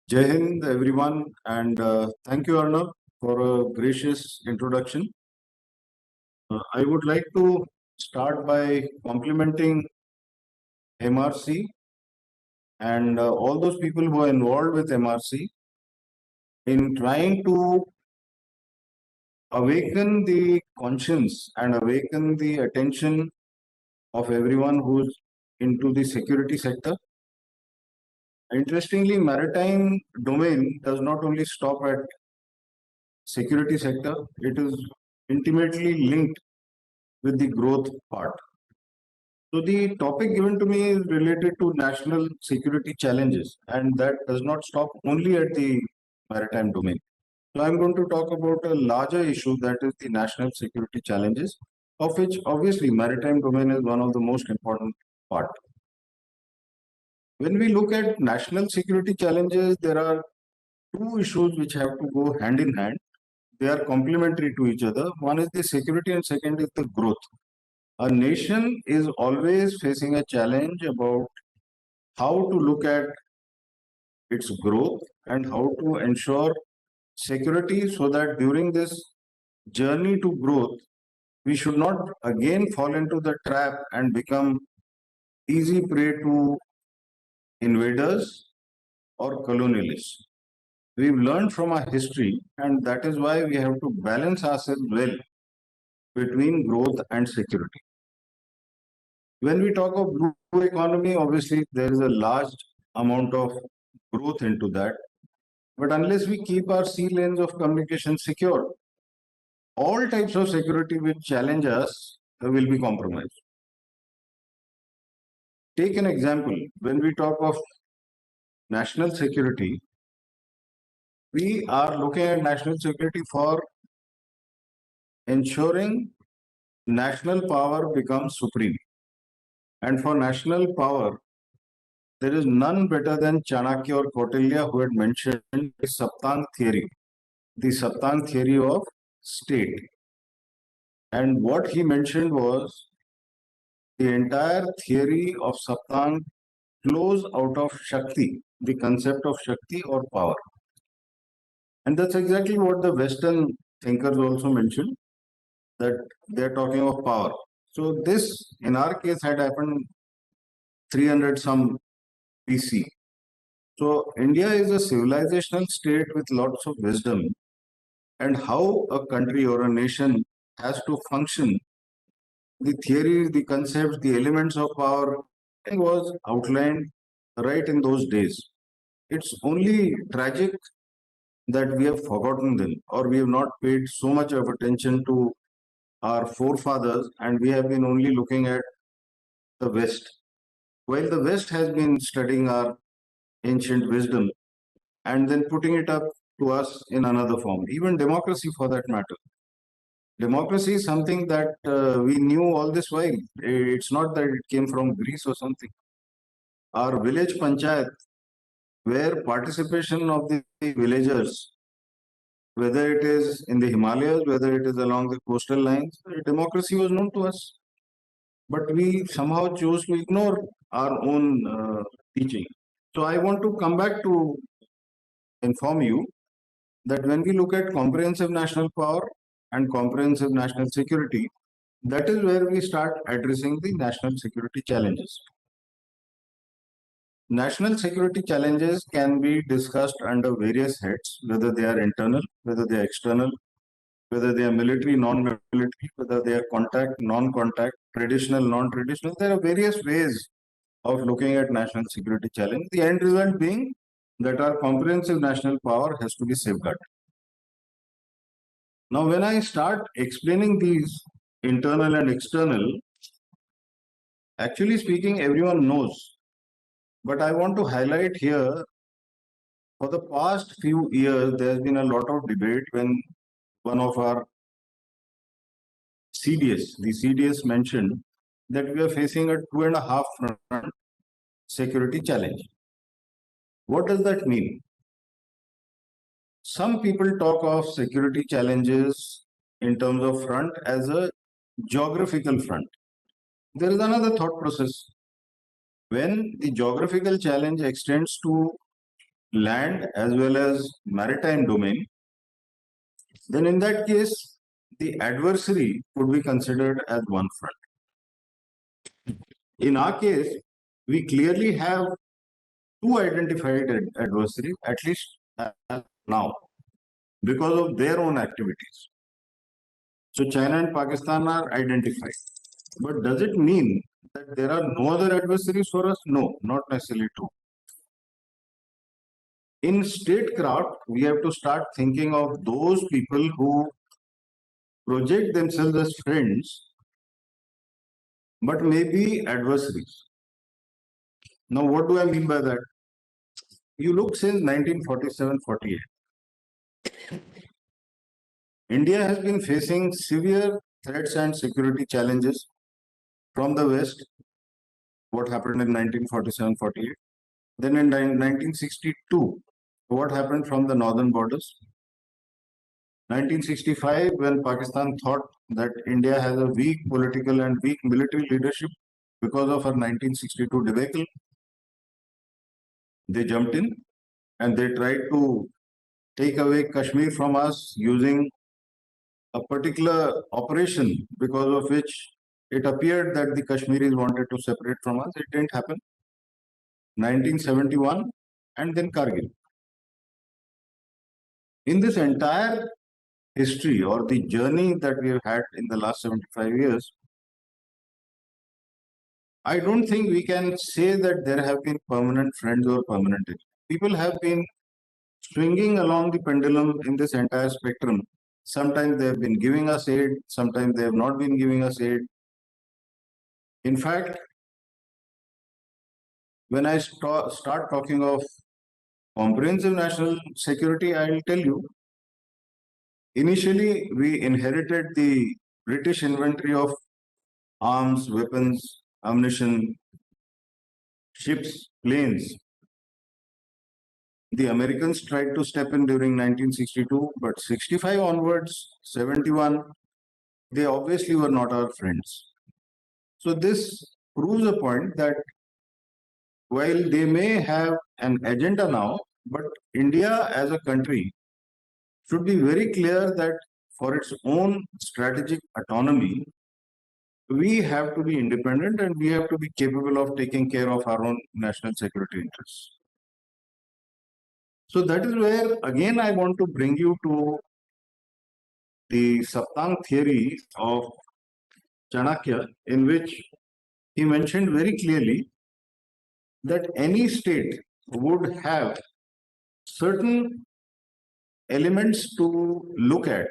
Jai Hind, everyone, and thank you, Arnav, for a gracious introduction. I would like to start by complimenting MRC and all those people who are involved with MRC in trying to awaken the conscience and awaken the attention of everyone who's into the security sector. Interestingly, maritime domain does not only stop at security sector, it is intimately linked with the growth part. So the topic given to me is related to national security challenges, and that does not stop only at the maritime domain. So I'm going to talk about a larger issue, that is the national security challenges, of which obviously maritime domain is one of the most important part. When we look at national security challenges, there are two issues which have to go hand in hand. They are complementary to each other. One is the security and second is the growth. A nation is always facing a challenge about how to look at its growth and how to ensure security so that during this journey to growth, we should not again fall into the trap and become easy prey to invaders or colonialists. We've learned from our history, and that is why we have to balance ourselves well between growth and security. When we talk of blue economy, obviously there is a large amount of growth into that. But unless we keep our sea lanes of communication secure, all types of security which challenge us will be compromised. Take an example. When we talk of national security, we are looking at national security for ensuring national power becomes supreme. And for national power, there is none better than Chanakya or Kautilya who had mentioned the Saptang theory of state. And what he mentioned was the entire theory of Saptang flows out of Shakti, the concept of Shakti or power. And that's exactly what the Western thinkers also mentioned, that they're talking of power. So this, in our case, had happened 300 some BC. So India is a civilizational state with lots of wisdom, and how a country or a nation has to function. The theory, the concepts, the elements of power was outlined right in those days. It's only tragic that we have forgotten them, or we have not paid so much of attention to our forefathers, and we have been only looking at the West. While the West has been studying our ancient wisdom and then putting it up to us in another form, even democracy for that matter. Democracy is something that we knew all this while. It's not that it came from Greece or something. Our village panchayat, where participation of the villagers, whether it is in the Himalayas, whether it is along the coastal lines, democracy was known to us. But we somehow chose to ignore our own teaching. So I want to come back to inform you that when we look at comprehensive national power and comprehensive national security, that is where we start addressing the national security challenges. National security challenges can be discussed under various heads, whether they are internal, whether they are external, whether they are military, non-military, whether they are contact, non-contact, traditional, non-traditional. There are various ways of looking at national security challenge. The end result being that our comprehensive national power has to be safeguarded. Now, when I start explaining these internal and external, actually speaking, everyone knows. But I want to highlight here, for the past few years, there has been a lot of debate when one of our the CDS mentioned that we are facing a 2.5 front security challenge. What does that mean? Some people talk of security challenges in terms of front as a geographical front. There is another thought process. When the geographical challenge extends to land as well as maritime domain, then in that case, the adversary could be considered as one front. In our case, we clearly have two identified adversaries, at least now, because of their own activities. So China and Pakistan are identified. But does it mean that there are no other adversaries for us? No, not necessarily true. In statecraft, we have to start thinking of those people who project themselves as friends, but may be adversaries. Now, what do I mean by that? You look since 1947-48. India has been facing severe threats and security challenges from the West. What happened in 1947-48? Then in 1962, what happened from the northern borders? 1965, when Pakistan thought that India has a weak political and weak military leadership because of her 1962 debacle, they jumped in and they tried to take away Kashmir from us using a particular operation because of which it appeared that the Kashmiris wanted to separate from us. It didn't happen. 1971 and then Kargil. In this entire history or the journey that we have had in the last 75 years, I don't think we can say that there have been permanent friends or permanent enemies. People have been swinging along the pendulum in this entire spectrum. Sometimes they have been giving us aid, sometimes they have not been giving us aid. In fact, when I start talking of comprehensive national security, I will tell you, initially we inherited the British inventory of arms, weapons, ammunition, ships, planes. The Americans tried to step in during 1962, but 65 onwards, 71, they obviously were not our friends. So this proves a point that while they may have an agenda now, but India as a country should be very clear that for its own strategic autonomy, we have to be independent and we have to be capable of taking care of our own national security interests. So that is where, again, I want to bring you to the Saptang theory of Chanakya, in which he mentioned very clearly that any state would have certain elements to look at.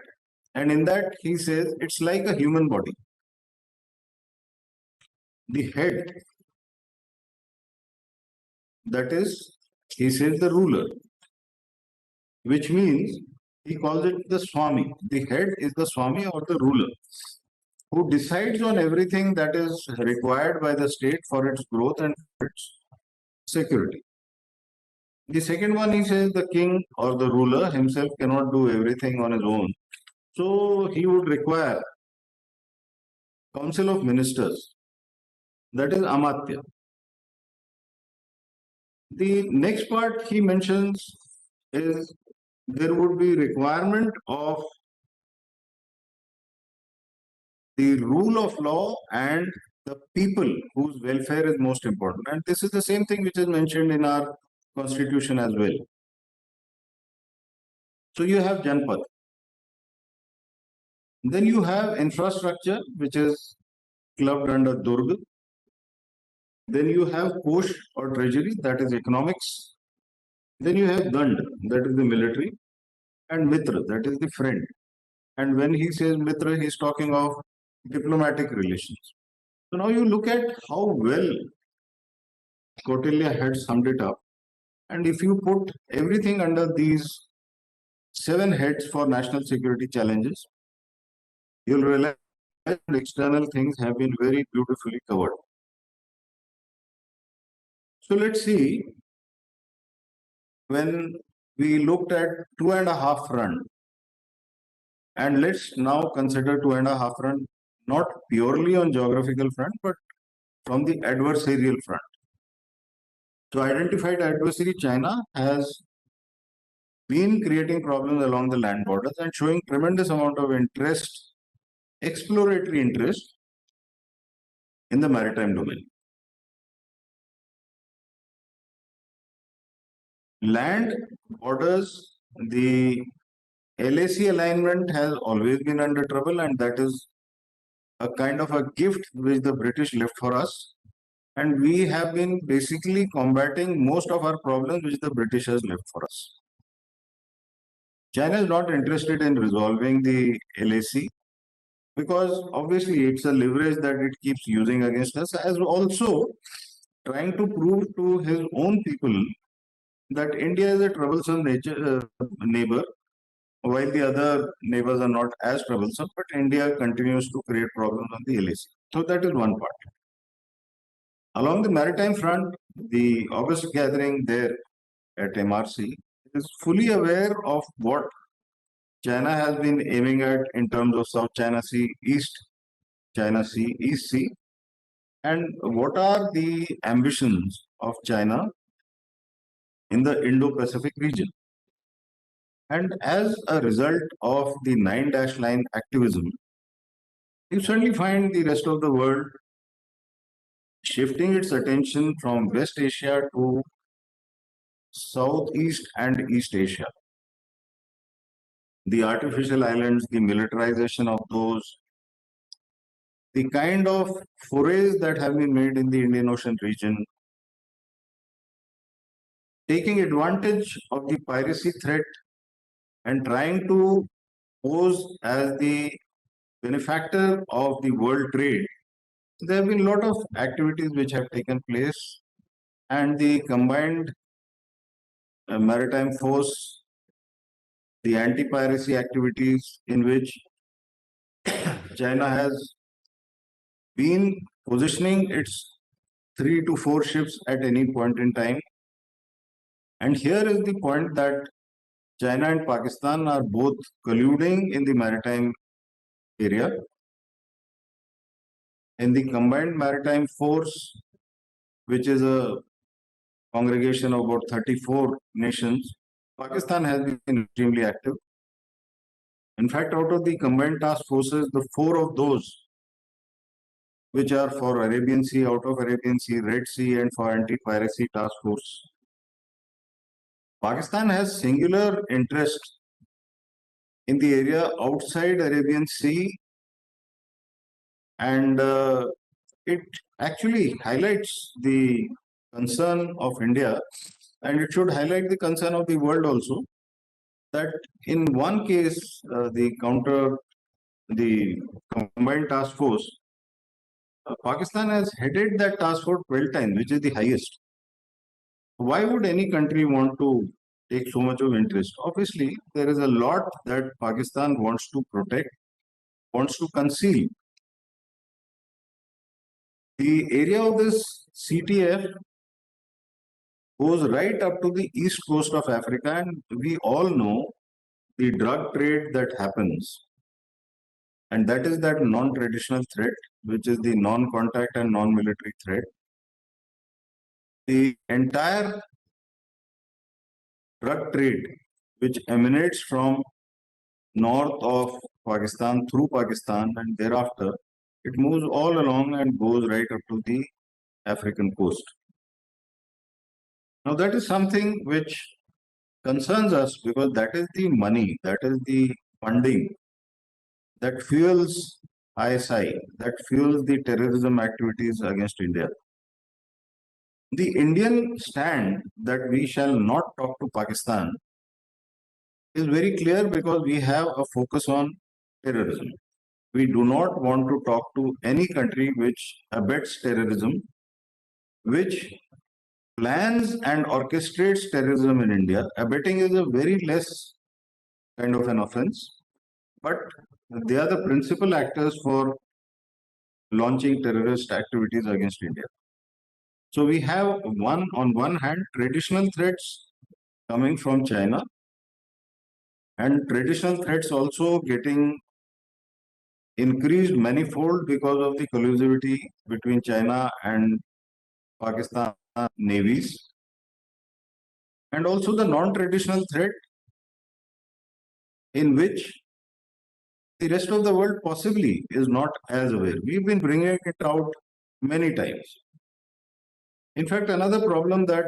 And in that, he says, it's like a human body. The head, that is, he says the ruler, which means he calls it the Swami. The head is the Swami or the ruler, who decides on everything that is required by the state for its growth and its security. The second one, he says the king or the ruler himself cannot do everything on his own. So he would require council of ministers, that is Amatya. The next part he mentions is there would be requirement of the rule of law and the people whose welfare is most important. And this is the same thing which is mentioned in our constitution as well. So you have Janpad. Then you have infrastructure, which is clubbed under Durg. Then you have Kosh or treasury, that is economics. Then you have Dand, that is the military, and Mitra, that is the friend. And when he says Mitra, he's talking of diplomatic relations. So now you look at how well Kautilya had summed it up. And if you put everything under these 7 heads for national security challenges, you'll realize that external things have been very beautifully covered. So let's see, when we looked at 2.5 front, and let's now consider 2.5 front not purely on geographical front, but from the adversarial front. So identified adversary China has been creating problems along the land borders and showing tremendous amount of interest, exploratory interest in the maritime domain. Land borders, the LAC alignment has always been under trouble, and that is a kind of a gift which the British left for us. And we have been basically combating most of our problems which the British has left for us. China is not interested in resolving the LAC because obviously it's a leverage that it keeps using against us, as also trying to prove to his own people that India is a troublesome neighbor, while the other neighbors are not as troublesome, but India continues to create problems on the LAC. So that is one part. Along the maritime front, the August gathering there at MRC is fully aware of what China has been aiming at in terms of South China Sea, East China Sea, East Sea, and what are the ambitions of China in the Indo-Pacific region. And as a result of the 9-line activism, you suddenly find the rest of the world shifting its attention from West Asia to Southeast and East Asia. The artificial islands, the militarization of those, the kind of forays that have been made in the Indian Ocean region, taking advantage of the piracy threat and trying to pose as the benefactor of the world trade. There have been a lot of activities which have taken place, and the combined maritime force, the anti-piracy activities in which China has been positioning its 3 to 4 ships at any point in time. And here is the point that China and Pakistan are both colluding in the maritime area. In the combined maritime force, which is a congregation of about 34 nations, Pakistan has been extremely active. In fact, out of the combined task forces, the 4 of those which are for Arabian Sea, out of Arabian Sea, Red Sea, and for anti-piracy task force, Pakistan has singular interest in the area outside Arabian Sea, and it actually highlights the concern of India, and it should highlight the concern of the world also, that in one case, the combined task force, Pakistan has headed that task force 12 times, which is the highest. Why would any country want to take so much of interest? Obviously, there is a lot that Pakistan wants to protect, wants to conceal. The area of this CTF goes right up to the east coast of Africa, and we all know the drug trade that happens. And that is that non-traditional threat, which is the non-contact and non-military threat. The entire drug trade, which emanates from north of Pakistan through Pakistan and thereafter, it moves all along and goes right up to the African coast. Now that is something which concerns us because that is the money, that is the funding that fuels ISI, that fuels the terrorism activities against India. The Indian stand that we shall not talk to Pakistan is very clear because we have a focus on terrorism. We do not want to talk to any country which abets terrorism, which plans and orchestrates terrorism in India. Abetting is a very less kind of an offense, but they are the principal actors for launching terrorist activities against India. So we have on one hand, traditional threats coming from China, and traditional threats also getting increased manifold because of the collusivity between China and Pakistan navies. And also the non-traditional threat in which the rest of the world possibly is not as aware. We've been bringing it out many times. In fact, another problem that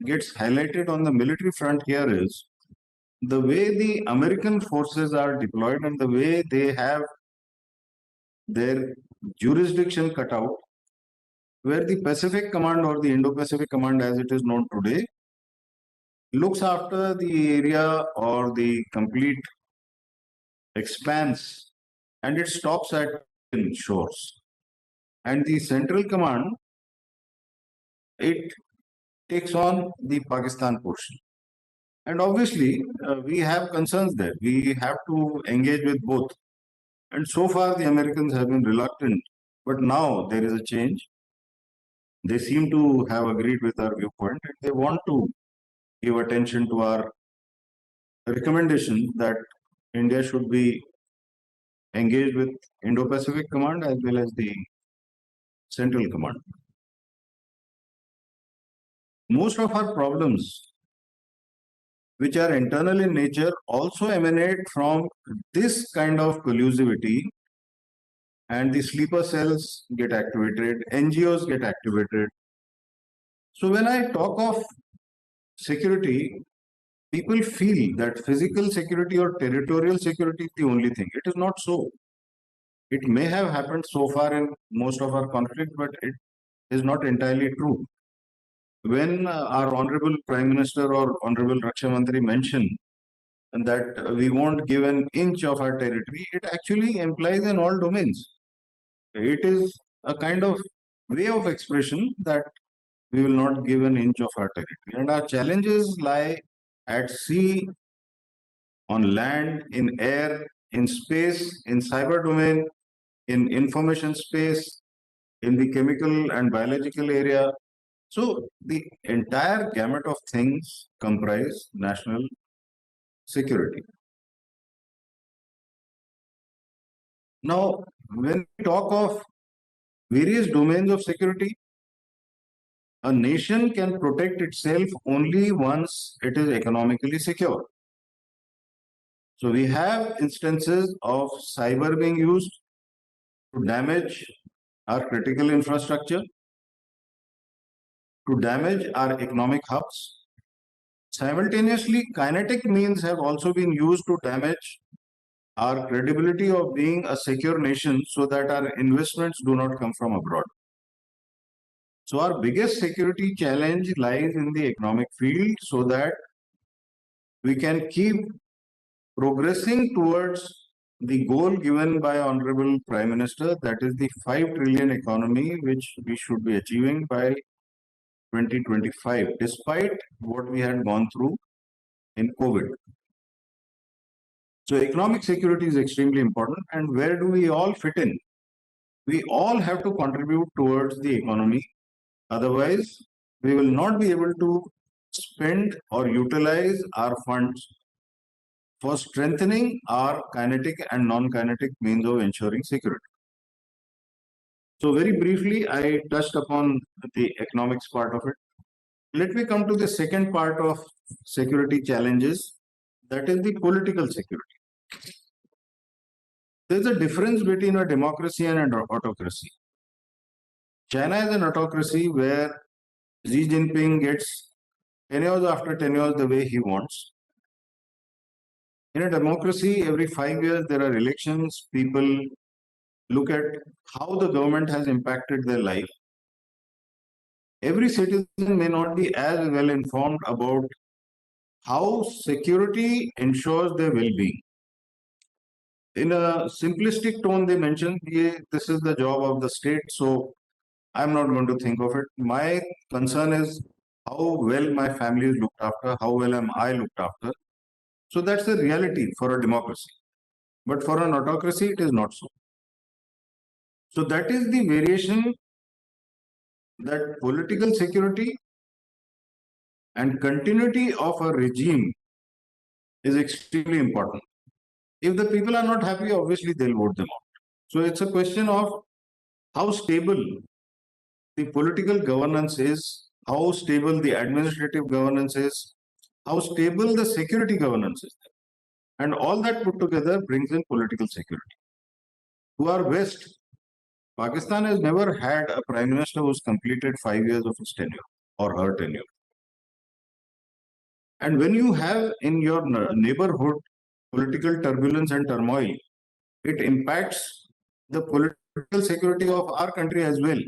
gets highlighted on the military front here is the way the American forces are deployed and the way they have their jurisdiction cut out, where the Pacific Command or the Indo-Pacific Command as it is known today looks after the area or the complete expanse and it stops at shores. And the Central Command, it takes on the Pakistan portion. And obviously, we have concerns there. We have to engage with both. And so far, the Americans have been reluctant. But now there is a change. They seem to have agreed with our viewpoint and they want to give attention to our recommendation that India should be engaged with Indo-Pacific Command as well as the Central Command. Most of our problems, which are internal in nature, also emanate from this kind of collusivity, and the sleeper cells get activated, NGOs get activated. So when I talk of security, people feel that physical security or territorial security is the only thing. It is not so. It may have happened so far in most of our conflict, but it is not entirely true. When our Honorable Prime Minister or Honorable Raksha Mantri mentioned that we won't give an inch of our territory, it actually implies in all domains. It is a kind of way of expression that we will not give an inch of our territory. And our challenges lie at sea, on land, in air, in space, in cyber domain, in information space, in the chemical and biological area. So the entire gamut of things comprise national security. Now, when we talk of various domains of security, a nation can protect itself only once it is economically secure. So we have instances of cyber being used to damage our critical infrastructure, to damage our economic hubs. Simultaneously, kinetic means have also been used to damage our credibility of being a secure nation so that our investments do not come from abroad. So our biggest security challenge lies in the economic field so that we can keep progressing towards the goal given by Honorable Prime Minister, that is the 5 trillion economy which we should be achieving by 2025, despite what we had gone through in COVID. So economic security is extremely important. And where do we all fit in? We all have to contribute towards the economy. Otherwise, we will not be able to spend or utilize our funds for strengthening our kinetic and non-kinetic means of ensuring security. So very briefly, I touched upon the economics part of it. Let me come to the second part of security challenges, that is the political security. There's a difference between a democracy and an autocracy. China is an autocracy where Xi Jinping gets tenures after tenures the way he wants. In a democracy, every 5 years there are elections. People look at how the government has impacted their life. Every citizen may not be as well informed about how security ensures their well-being. In a simplistic tone, they mention, this is the job of the state, so I'm not going to think of it. My concern is how well my family is looked after, how well am I looked after. So that's the reality for a democracy. But for an autocracy, it is not so. So that is the variation, that political security and continuity of a regime is extremely important. If the people are not happy, obviously they'll vote them out. So it's a question of how stable the political governance is, how stable the administrative governance is, how stable the security governance is. And all that put together brings in political security. To our west, Pakistan has never had a prime minister who's completed 5 years of his tenure or her tenure. And when you have in your neighborhood political turbulence and turmoil, it impacts the political security of our country as well,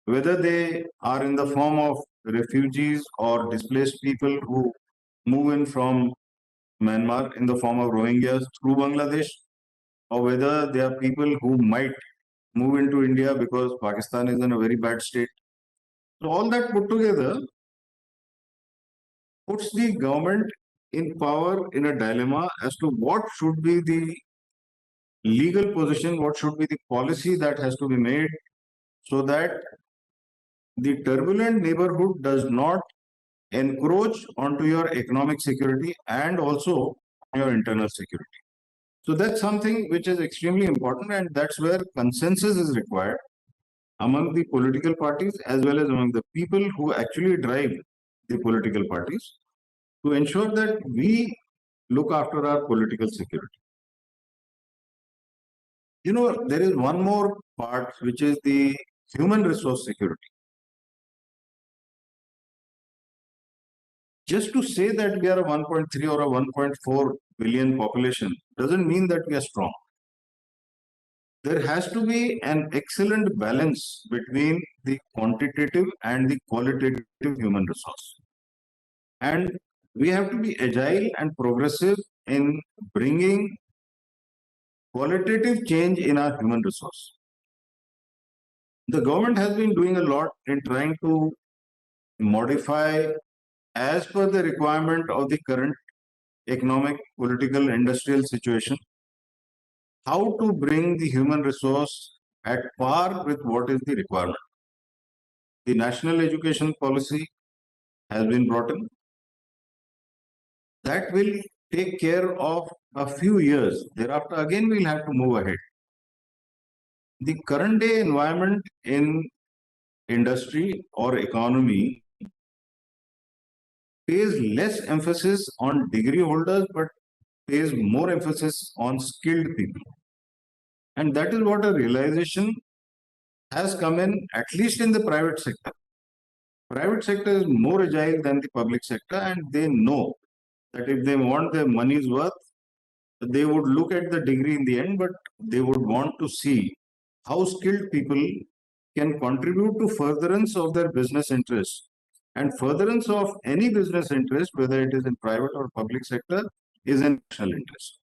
whether they are in the form of refugees or displaced people who move in from Myanmar in the form of Rohingyas through Bangladesh, or whether they are people who might move into India because Pakistan is in a very bad state. So all that put together puts the government in power in a dilemma as to what should be the legal position, what should be the policy that has to be made so that the turbulent neighborhood does not encroach onto your economic security and also your internal security. So that's something which is extremely important, and that's where consensus is required among the political parties as well as among the people who actually drive the political parties to ensure that we look after our political security. You know, there is one more part which is the human resource security. Just to say that we are a 1.3 or a 1.4 billion population doesn't mean that we are strong. There has to be an excellent balance between the quantitative and the qualitative human resource. And we have to be agile and progressive in bringing qualitative change in our human resource. The government has been doing a lot in trying to modify as per the requirement of the current economic, political, industrial situation, how to bring the human resource at par with what is the requirement. The national education policy has been brought in. That will take care of a few years. Thereafter, again, we'll have to move ahead. The current day environment in industry or economy pays less emphasis on degree holders, but pays more emphasis on skilled people. And that is what a realization has come in, at least in the private sector. Private sector is more agile than the public sector, and they know that if they want their money's worth, they would look at the degree in the end, but they would want to see how skilled people can contribute to furtherance of their business interests. And furtherance of any business interest, whether it is in private or public sector, is an national interest.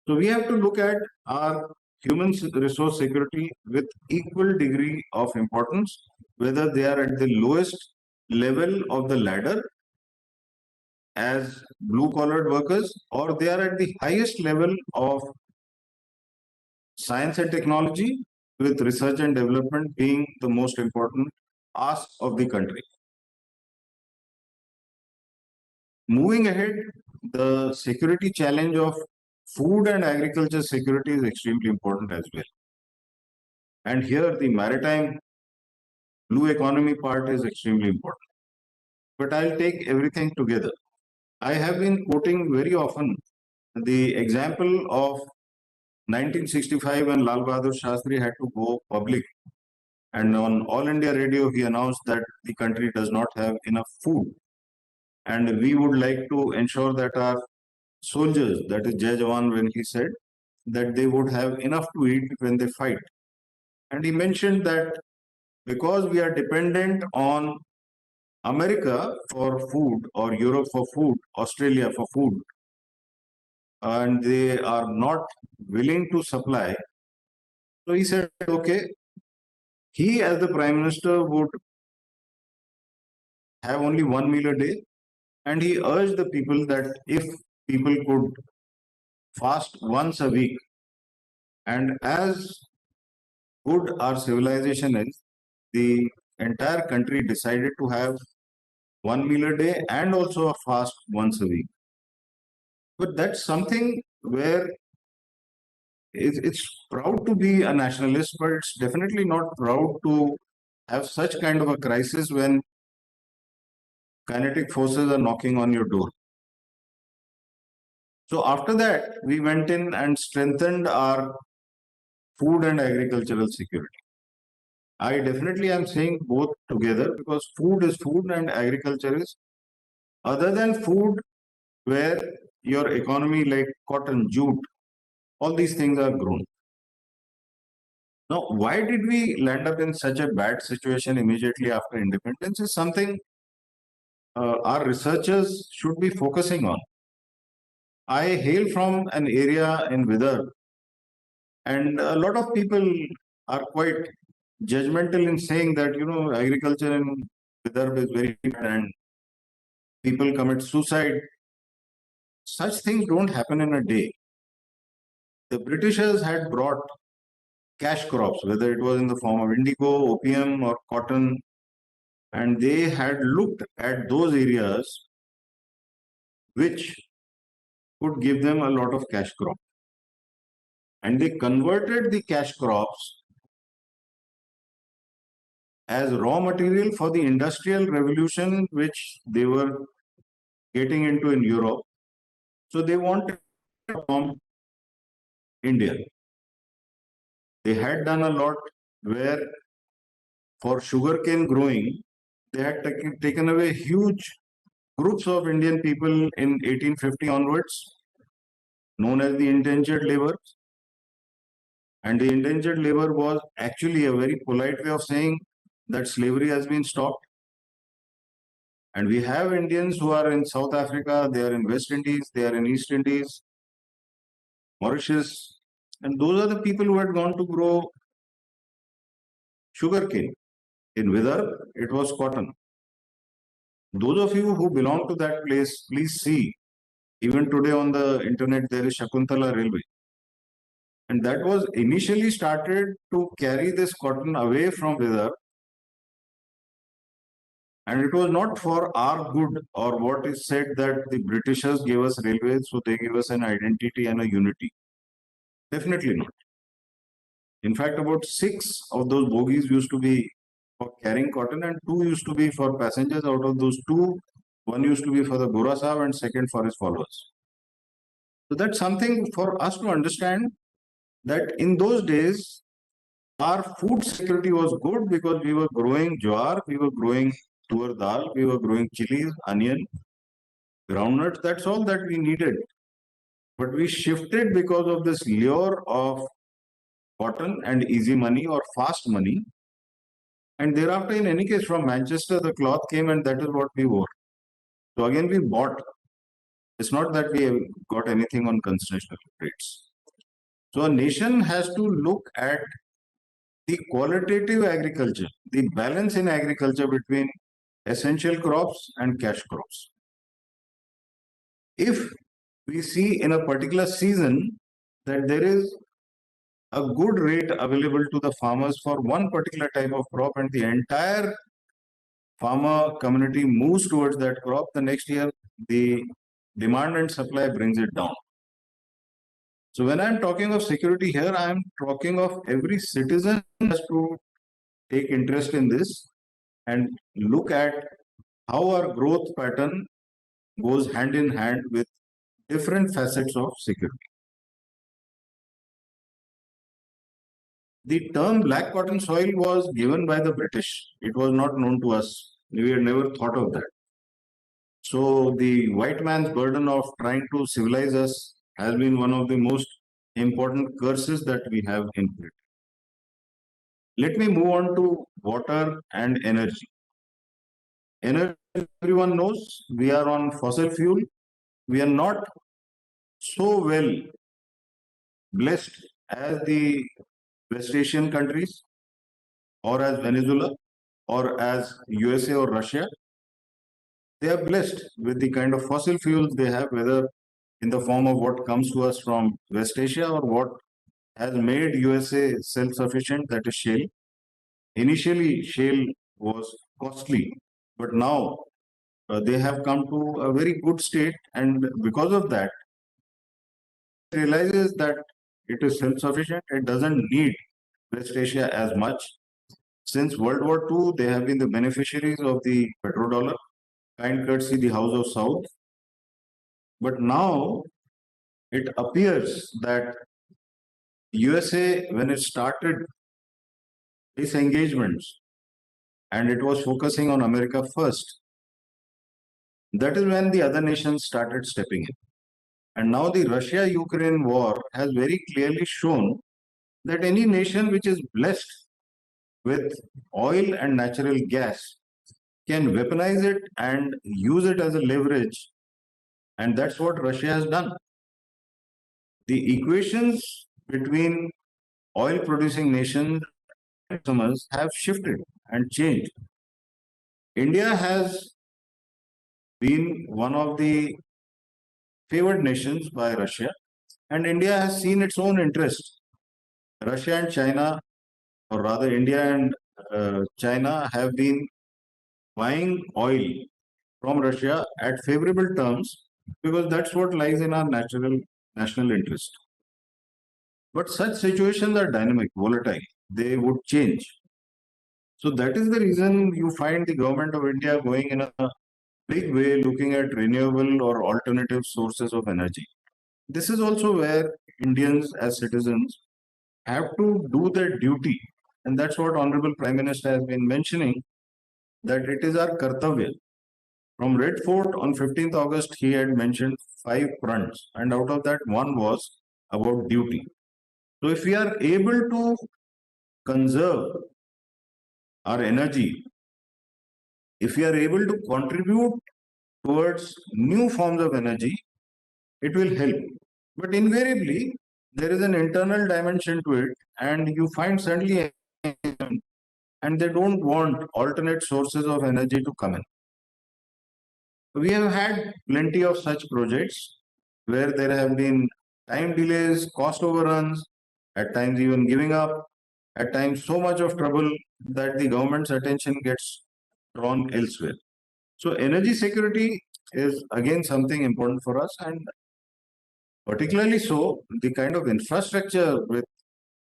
So we have to look at our human resource security with equal degree of importance, whether they are at the lowest level of the ladder as blue collared workers or they are at the highest level of science and technology, with research and development being the most important ask of the country. Moving ahead, the security challenge of food and agriculture security is extremely important as well. And here the maritime blue economy part is extremely important. But I'll take everything together. I have been quoting very often the example of 1965 when Lal Bahadur Shastri had to go public. And on All India Radio, he announced that the country does not have enough food. And we would like to ensure that our soldiers, that is Jai Jawan, when he said that they would have enough to eat when they fight. And he mentioned that because we are dependent on America for food or Europe for food, Australia for food, and they are not willing to supply. So he said, okay, he as the Prime Minister would have only one meal a day. And he urged the people that if people could fast once a week, and as good our civilization is, the entire country decided to have one meal a day and also a fast once a week. But that's something where it's proud to be a nationalist, but it's definitely not proud to have such kind of a crisis when kinetic forces are knocking on your door. So after that, we went in and strengthened our food and agricultural security. I definitely am saying both together because food is food and agriculture is other than food where your economy like cotton, jute, all these things are grown. Now, why did we land up in such a bad situation immediately after independence is something our researchers should be focusing on. I hail from an area in Vidar, and a lot of people are quite judgmental in saying that agriculture in Vidar is very bad and people commit suicide. Such things don't happen in a day. The Britishers had brought cash crops, whether it was in the form of indigo, opium, or cotton, and they had looked at those areas which could give them a lot of cash crop. And they converted the cash crops as raw material for the industrial revolution which they were getting into in Europe. So they wanted from India. They had done a lot where for sugarcane growing, they had taken away huge groups of Indian people in 1850 onwards, known as the indentured labor. And the indentured labor was actually a very polite way of saying that slavery has been stopped. And we have Indians who are in South Africa, they are in West Indies, they are in East Indies, Mauritius, and those are the people who had gone to grow sugarcane. In Vidar, it was cotton. Those of you who belong to that place, please see. Even today on the internet, there is Shakuntala Railway. And that was initially started to carry this cotton away from Vidar. And it was not for our good or what is said that the Britishers gave us railways, so they gave us an identity and a unity. Definitely not. In fact, about 6 of those bogies used to be for carrying cotton and 2 used to be for passengers. Out of those 2, one used to be for the Gora Sahib and second for his followers. So that's something for us to understand that in those days, our food security was good because we were growing jowar, we were growing tur dal, we were growing chilies, onion, groundnuts. That's all that we needed. But we shifted because of this lure of cotton and easy money or fast money. And thereafter, in any case, from Manchester, the cloth came and that is what we wore. So again, we bought. It's not that we got anything on concessional rates. So a nation has to look at the qualitative agriculture, the balance in agriculture between essential crops and cash crops. If we see in a particular season that there is a good rate available to the farmers for one particular type of crop and the entire farmer community moves towards that crop, the next year the demand and supply brings it down. So when I'm talking of security here, I'm talking of every citizen has to take interest in this and look at how our growth pattern goes hand in hand with different facets of security. The term black cotton soil was given by the British. It was not known to us. We had never thought of that. So the white man's burden of trying to civilize us has been one of the most important curses that we have in Britain. Let me move on to water and energy. Energy, everyone knows, we are on fossil fuel. We are not so well blessed as the West Asian countries or as Venezuela or as USA or Russia. They are blessed with the kind of fossil fuels they have, whether in the form of what comes to us from West Asia or what has made USA self-sufficient, that is shale. Initially, shale was costly, but now they have come to a very good state, and because of that, it realizes that it is self-sufficient. It doesn't need West Asia as much. Since World War II, they have been the beneficiaries of the petrodollar, kind courtesy the House of South. But now it appears that USA, when it started disengagements and it was focusing on America first, that is when the other nations started stepping in. And now the Russia-Ukraine war has very clearly shown that any nation which is blessed with oil and natural gas can weaponize it and use it as a leverage. And that's what Russia has done. The equations between oil producing nations and consumers have shifted and changed. India has been one of the favored nations by Russia, and India has seen its own interest. Russia and China, or rather India and China, have been buying oil from Russia at favorable terms because that's what lies in our national interest. But such situations are dynamic, volatile. They would change. So that is the reason you find the government of India going in a big way looking at renewable or alternative sources of energy. This is also where Indians as citizens have to do their duty. And that's what Honorable Prime Minister has been mentioning, that it is our kartavya. From Red Fort on 15th August, he had mentioned 5 fronts, and out of that, one was about duty. So if we are able to conserve our energy, if we are able to contribute towards new forms of energy, it will help. But invariably, there is an internal dimension to it, and you find certainly, and they don't want alternate sources of energy to come in. We have had plenty of such projects where there have been time delays, cost overruns, at times even giving up, at times so much of trouble that the government's attention gets drawn elsewhere. So energy security is again something important for us, and particularly so the kind of infrastructure with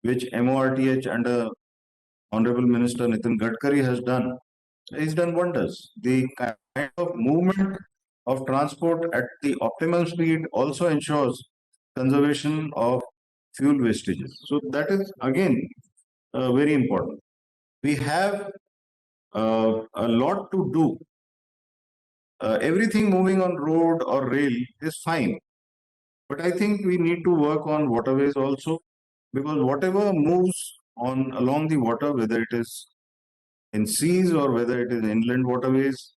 which MORTH under Honorable Minister Nitin Gadkari has done, he's done wonders. The kind of movement of transport at the optimum speed also ensures conservation of fuel wastages. So that is again very important. We have a lot to do. Everything moving on road or rail is fine, but I think we need to work on waterways also, because whatever moves on along the water, whether it is in seas or whether it is inland waterways,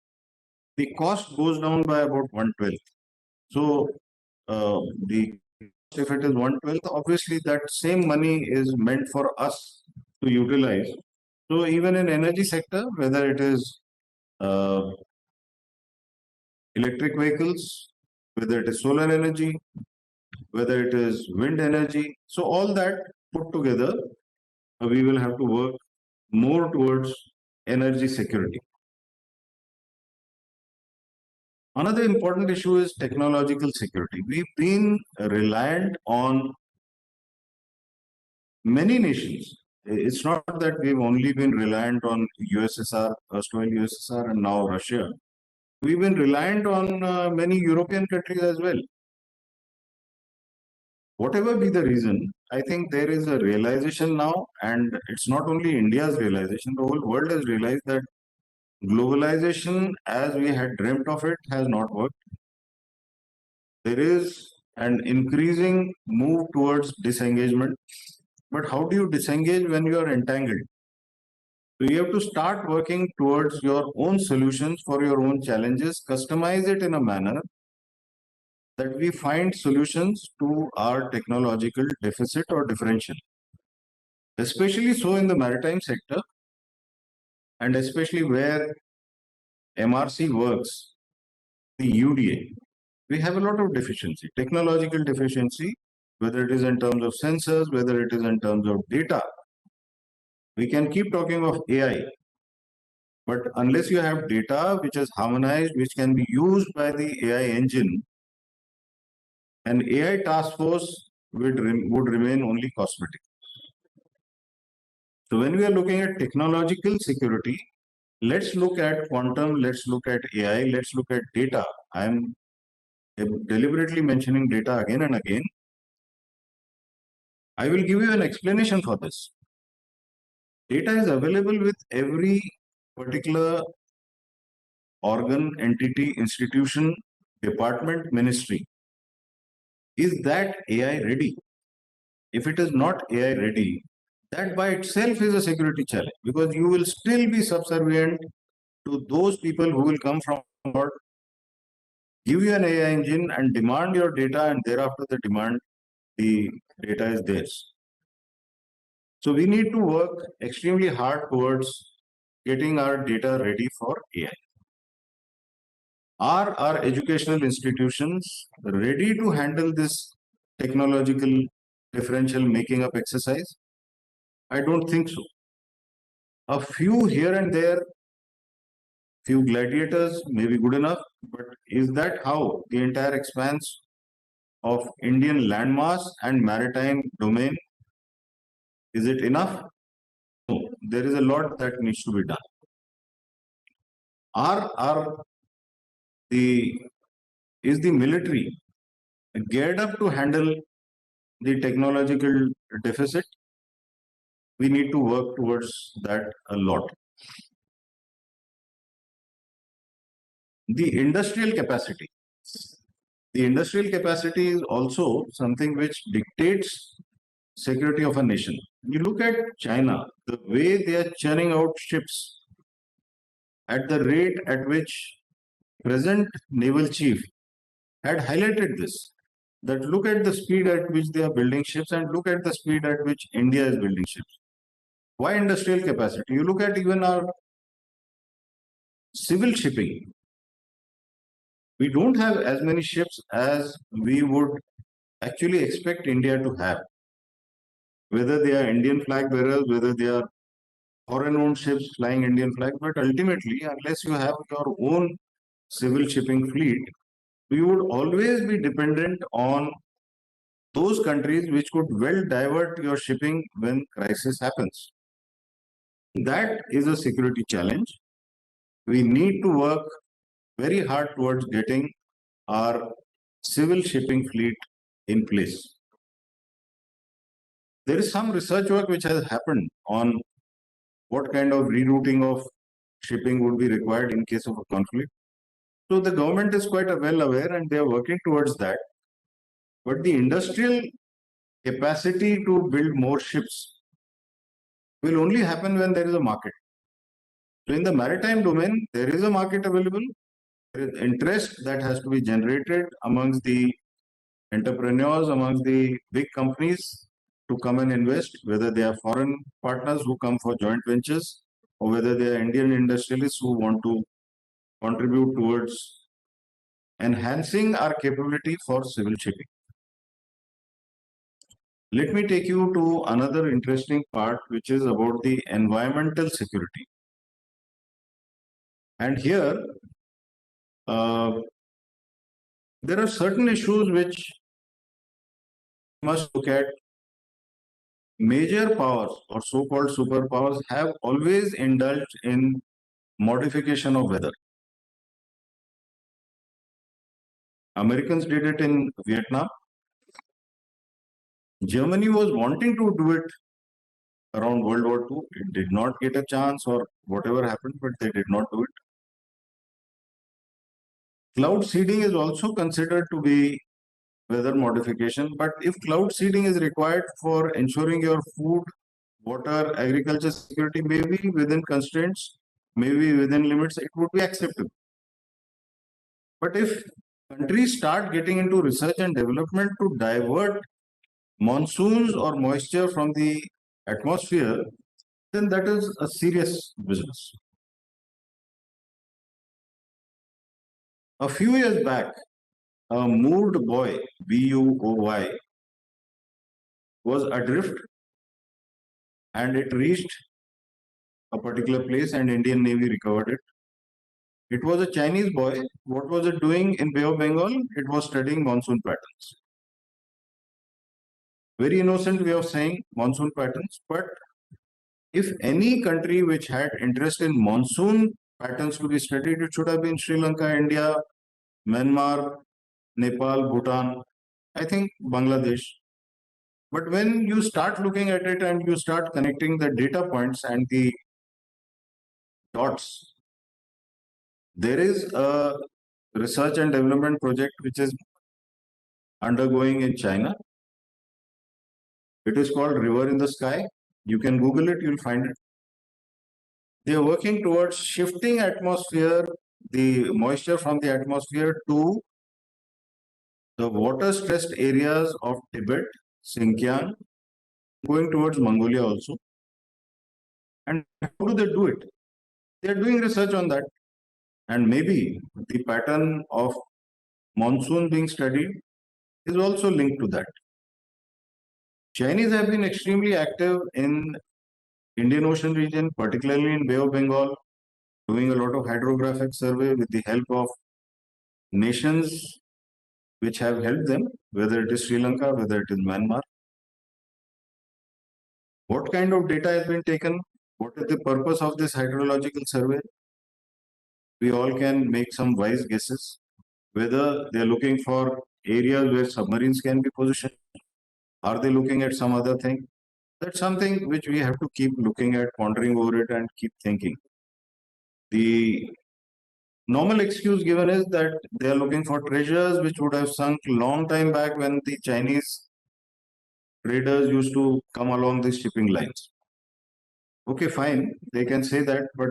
the cost goes down by about 1/12. So the if it is 1/12, obviously that same money is meant for us to utilize. So even in energy sector, whether it is uh, electric vehicles, whether it is solar energy, whether it is wind energy, so all that put together, we will have to work more towards energy security. Another important issue is technological security. We've been reliant on many nations. It's not that we've only been reliant on USSR, erstwhile USSR, and now Russia. We've been reliant on many European countries as well. Whatever be the reason, I think there is a realization now, and it's not only India's realization, the whole world has realized that globalization, as we had dreamt of it, has not worked. There is an increasing move towards disengagement. But how do you disengage when you are entangled? So you have to start working towards your own solutions for your own challenges, customize it in a manner that we find solutions to our technological deficit or differential. Especially so in the maritime sector, and especially where MRC works, the UDA, we have a lot of deficiency, technological deficiency, whether it is in terms of sensors, whether it is in terms of data. We can keep talking of AI, but unless you have data which is harmonized, which can be used by the AI engine, an AI task force would remain only cosmetic. So when we are looking at technological security, let's look at quantum, let's look at AI, let's look at data. I'm deliberately mentioning data again and again. I will give you an explanation for this. Data is available with every particular organ, entity, institution, department, ministry. Is that AI ready? If it is not AI ready, that by itself is a security challenge, because you will still be subservient to those people who will come from abroad, give you an AI engine and demand your data, and thereafter the data is theirs. So we need to work extremely hard towards getting our data ready for AI. Are our educational institutions ready to handle this technological differential making up exercise? I don't think so. A few here and there, few gladiators may be good enough, but is that how the entire expanse of Indian landmass and maritime domain, is it enough? No, there is a lot that needs to be done. Are is the military geared up to handle the technological deficit? We need to work towards that a lot. The industrial capacity. The industrial capacity is also something which dictates security of a nation. You look at China, the way they are churning out ships at the rate at which present naval chief had highlighted this, that look at the speed at which they are building ships and look at the speed at which India is building ships. Why industrial capacity? You look at even our civil shipping. We don't have as many ships as we would actually expect India to have. Whether they are Indian flag bearers, whether they are foreign owned ships flying Indian flag, but ultimately, unless you have your own civil shipping fleet, we would always be dependent on those countries which could well divert your shipping when crisis happens. That is a security challenge. We need to work very hard towards getting our civil shipping fleet in place. There is some research work which has happened on what kind of rerouting of shipping would be required in case of a conflict. So the government is quite well aware and they are working towards that. But the industrial capacity to build more ships will only happen when there is a market. So in the maritime domain, there is a market available. There is interest that has to be generated amongst the entrepreneurs, amongst the big companies to come and invest, whether they are foreign partners who come for joint ventures or whether they are Indian industrialists who want to contribute towards enhancing our capability for civil shipping. Let me take you to another interesting part, which is about the environmental security. And here, there are certain issues which we must look at. Major powers or so-called superpowers have always indulged in modification of weather. Americans did it in Vietnam. Germany was wanting to do it around World War II. It did not get a chance or whatever happened, but they did not do it. Cloud seeding is also considered to be weather modification, but if cloud seeding is required for ensuring your food, water, agriculture security, maybe within constraints, maybe within limits, it would be acceptable. But if countries start getting into research and development to divert monsoons or moisture from the atmosphere, then that is a serious business. A few years back, a moved buoy, BUOY, was adrift and it reached a particular place and Indian Navy recovered it. It was a Chinese buoy. What was it doing in Bay of Bengal? It was studying monsoon patterns. Very innocent way of saying monsoon patterns, but if any country which had interest in monsoon patterns to be studied, it should have been Sri Lanka, India, Myanmar, Nepal, Bhutan, I think Bangladesh. But when you start looking at it and you start connecting the data points and the dots, there is a research and development project which is undergoing in China. It is called River in the Sky. You can Google it, you'll find it. They are working towards shifting the moisture from the atmosphere to the water stressed areas of Tibet, Xinjiang, going towards Mongolia also. And how do they do it? They are doing research on that. And maybe the pattern of monsoon being studied is also linked to that. Chinese have been extremely active in Indian Ocean region, particularly in Bay of Bengal, doing a lot of hydrographic survey with the help of nations which have helped them, whether it is Sri Lanka, whether it is Myanmar. What kind of data has been taken? What is the purpose of this hydrological survey? We all can make some wise guesses. Whether they are looking for areas where submarines can be positioned, are they looking at some other thing? That's something which we have to keep looking at, pondering over it, and keep thinking. The normal excuse given is that they are looking for treasures which would have sunk long time back when the Chinese traders used to come along the shipping lines. Okay, fine, they can say that, but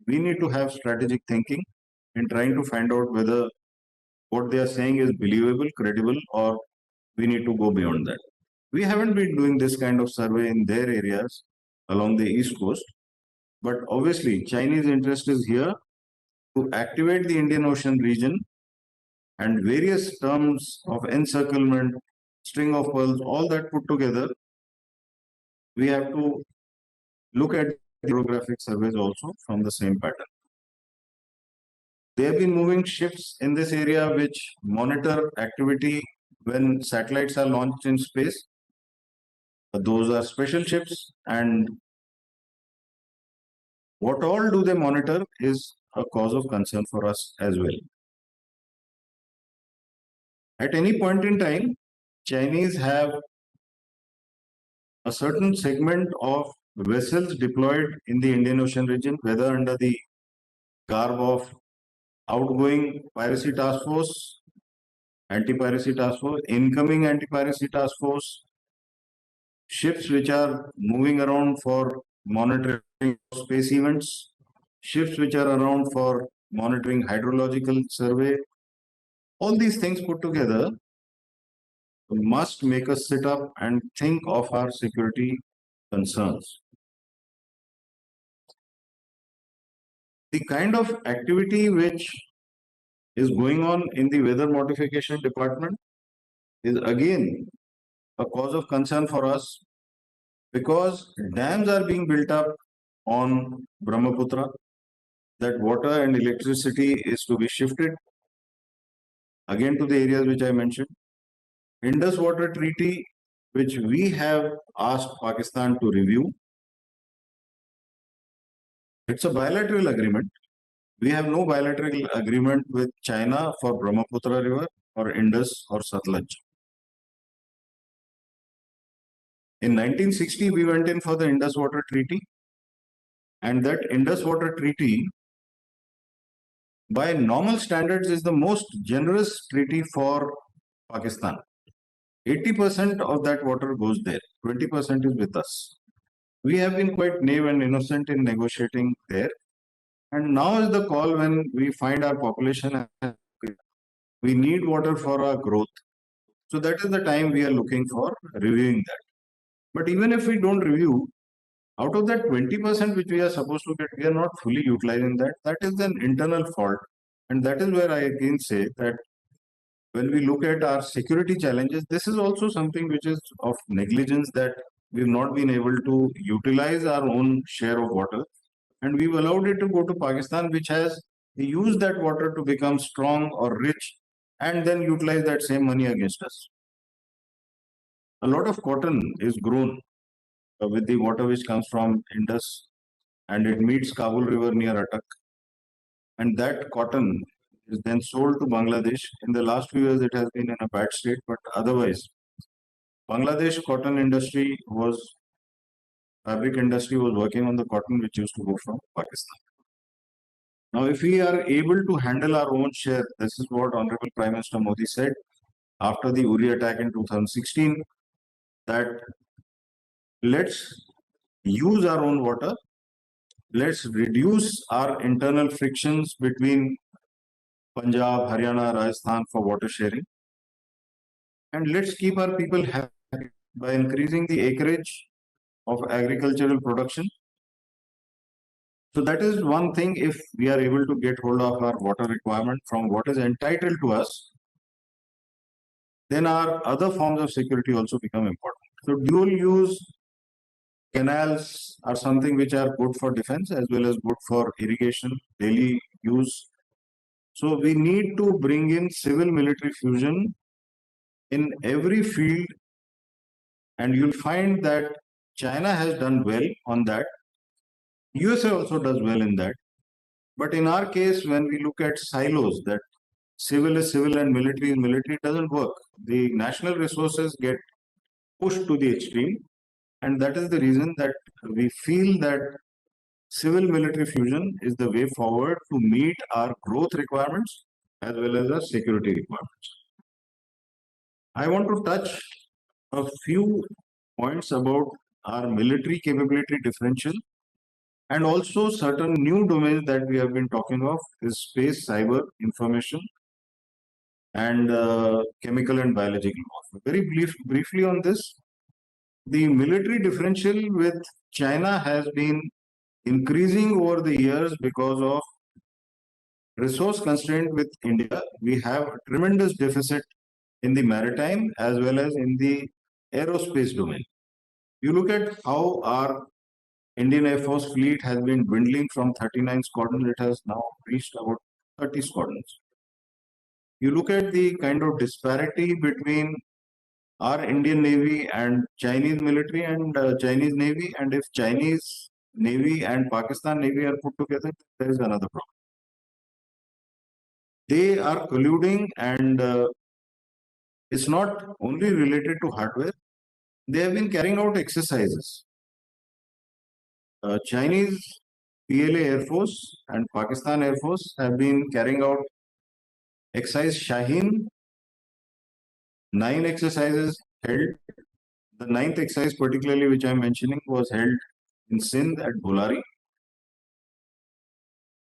we need to have strategic thinking in trying to find out whether what they are saying is believable, credible, or we need to go beyond that. We haven't been doing this kind of survey in their areas along the East Coast, but obviously Chinese interest is here to activate the Indian Ocean region, and various terms of encirclement, string of pearls, all that put together, we have to look at hydrographic surveys also from the same pattern. They have been moving ships in this area which monitor activity when satellites are launched in space. Those are special ships, and what all do they monitor is a cause of concern for us as well. At any point in time, Chinese have a certain segment of vessels deployed in the Indian Ocean region, whether under the garb of outgoing piracy task force, anti-piracy task force, incoming anti-piracy task force, ships which are moving around for monitoring space events, ships which are around for monitoring hydrological survey. All these things put together must make us sit up and think of our security concerns. The kind of activity which is going on in the weather modification department is again a cause of concern for us, because dams are being built up on Brahmaputra. That water and electricity is to be shifted again to the areas which I mentioned. Indus Water Treaty, which we have asked Pakistan to review, it's a bilateral agreement. We have no bilateral agreement with China for Brahmaputra River or Indus or Satluj. In 1960, we went in for the Indus Water Treaty, and that Indus Water Treaty, by normal standards, is the most generous treaty for Pakistan. 80% of that water goes there, 20% is with us. We have been quite naive and innocent in negotiating there. And now is the call when we find our population, we need water for our growth. So that is the time we are looking for reviewing that. But even if we don't review, out of that 20% which we are supposed to get, we are not fully utilizing that. That is an internal fault. And that is where I again say that when we look at our security challenges, this is also something which is of negligence, that we've not been able to utilize our own share of water. And we've allowed it to go to Pakistan, which has used that water to become strong or rich and then utilize that same money against us. A lot of cotton is grown with the water which comes from Indus, and it meets Kabul River near Attock. And that cotton is then sold to Bangladesh. In the last few years, it has been in a bad state, but otherwise, Bangladesh cotton industry was, fabric industry was working on the cotton which used to go from Pakistan. Now, if we are able to handle our own share, this is what Honorable Prime Minister Modi said after the Uri attack in 2016, that let's use our own water, let's reduce our internal frictions between Punjab, Haryana, Rajasthan for water sharing, and let's keep our people happy by increasing the acreage of agricultural production. So that is one thing. If we are able to get hold of our water requirement from what is entitled to us, then our other forms of security also become important. So dual use canals are something which are good for defense as well as good for irrigation, daily use. So we need to bring in civil military fusion in every field, and you'll find that China has done well on that. USA also does well in that. But in our case, when we look at silos, that civil is civil and military is military, it doesn't work. The national resources get pushed to the extreme, and that is the reason that we feel that civil military fusion is the way forward to meet our growth requirements as well as our security requirements. I want to touch a few points about our military capability differential, and also certain new domains that we have been talking of is space, cyber, information, and chemical and biological warfare. Very briefly on this, the military differential with China has been increasing over the years because of resource constraint with India. We have a tremendous deficit in the maritime as well as in the aerospace domain. You look at how our Indian Air Force fleet has been dwindling from 39 squadrons, it has now reached about 30 squadrons. You look at the kind of disparity between our Indian Navy and Chinese military and Chinese Navy, and if Chinese Navy and Pakistan Navy are put together, there is another problem. They are colluding, and it's not only related to hardware. They have been carrying out exercises. Chinese PLA Air Force and Pakistan Air Force have been carrying out exercise Shaheen. 9 exercises held. The 9th exercise, particularly which I am mentioning, was held in Sindh at Bolari.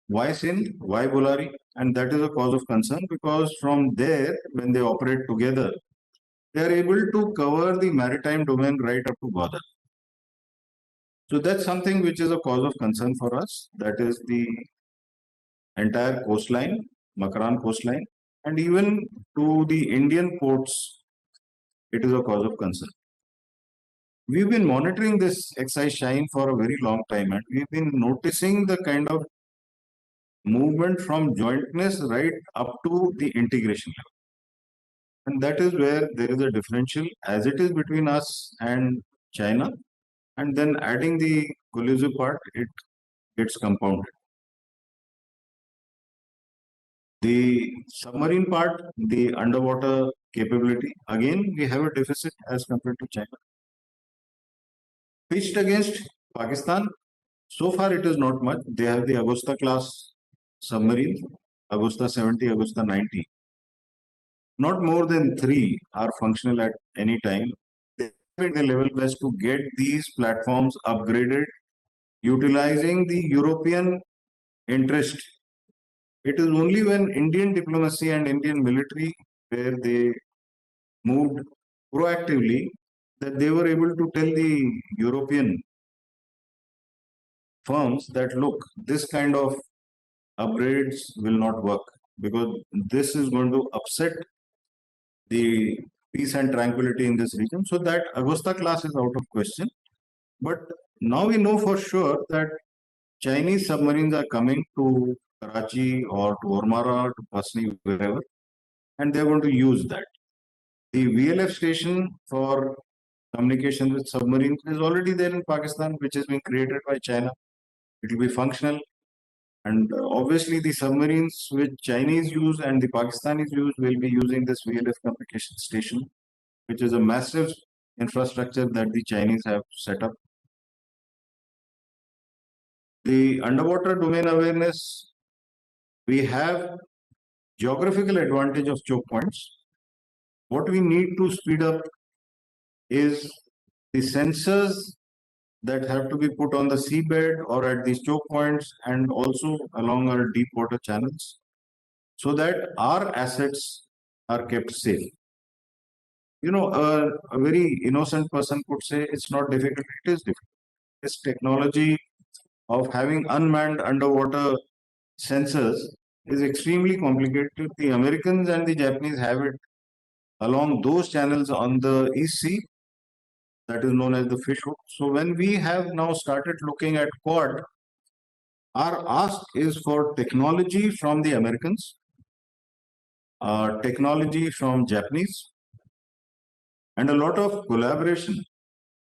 Why Sindh? Why Bolari? And that is a cause of concern because from there, when they operate together, they are able to cover the maritime domain right up to Gwadar. So that's something which is a cause of concern for us. That is the entire coastline, Makaran coastline, and even to the Indian ports, it is a cause of concern. We've been monitoring this exercise Shine for a very long time, and we've been noticing the kind of movement from jointness right up to the integration level. And that is where there is a differential as it is between us and China. And then adding the collusive part, it gets compounded. The submarine part, the underwater capability, again, we have a deficit as compared to China. Pitched against Pakistan, so far it is not much. They have the Augusta class submarines, Augusta 70, Augusta 90. Not more than 3 are functional at any time. They have the level best to get these platforms upgraded, utilizing the European interest. It is only when Indian diplomacy and Indian military, where they moved proactively, that they were able to tell the European firms that look, this kind of upgrades will not work because this is going to upset the peace and tranquility in this region. So that Augusta class is out of question. But now we know for sure that Chinese submarines are coming to Karachi or to Ormara, to Pasni, wherever, and they're going to use that. The VLF station for communication with submarines is already there in Pakistan, which has been created by China. It will be functional. And obviously, the submarines which Chinese use and the Pakistanis use will be using this VLF communication station, which is a massive infrastructure that the Chinese have set up. The underwater domain awareness, we have geographical advantage of choke points. What we need to speed up is the sensors that have to be put on the seabed or at these choke points and also along our deep water channels so that our assets are kept safe. You know, a very innocent person could say it's not difficult. It is difficult. This technology of having unmanned underwater sensors is extremely complicated. The Americans and the Japanese have it along those channels on the East Sea that is known as the fish hook. So when we have now started looking at quad, our ask is for technology from the Americans, technology from Japanese, and a lot of collaboration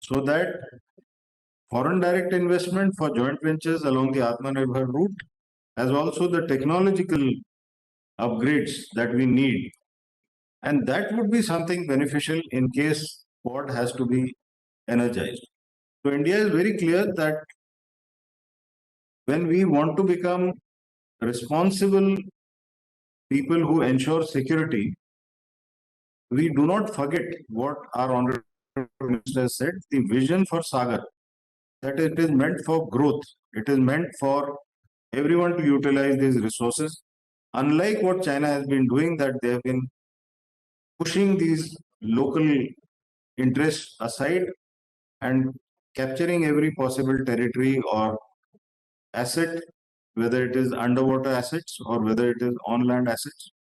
so that foreign direct investment for joint ventures along the Atmanirbhar route, as also the technological upgrades that we need. And that would be something beneficial in case Quad has to be energized. So India is very clear that when we want to become responsible people who ensure security, we do not forget what our Honorable Minister said, the vision for Sagar, that it is meant for growth. It is meant for everyone to utilize these resources. Unlike what China has been doing, that they have been pushing these local interests aside and capturing every possible territory or asset, whether it is underwater assets or whether it is on land assets.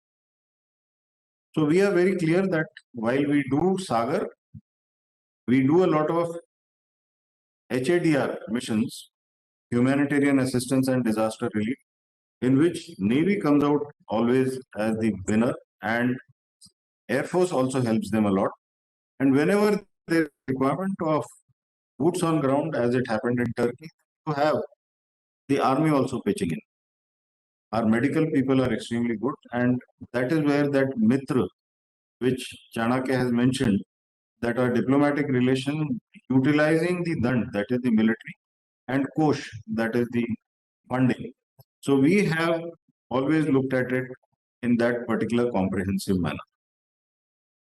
So we are very clear that while we do Sagar, we do a lot of HADR missions, humanitarian assistance and disaster relief, in which Navy comes out always as the winner and Air Force also helps them a lot. And whenever there is requirement of boots on ground, as it happened in Turkey, to have the army also pitching in. Our medical people are extremely good, and that is where that Mitra, which Chanakya has mentioned, that our diplomatic relation utilizing the Dand, that is the military, and Kosh, that is the funding. So we have always looked at it in that particular comprehensive manner.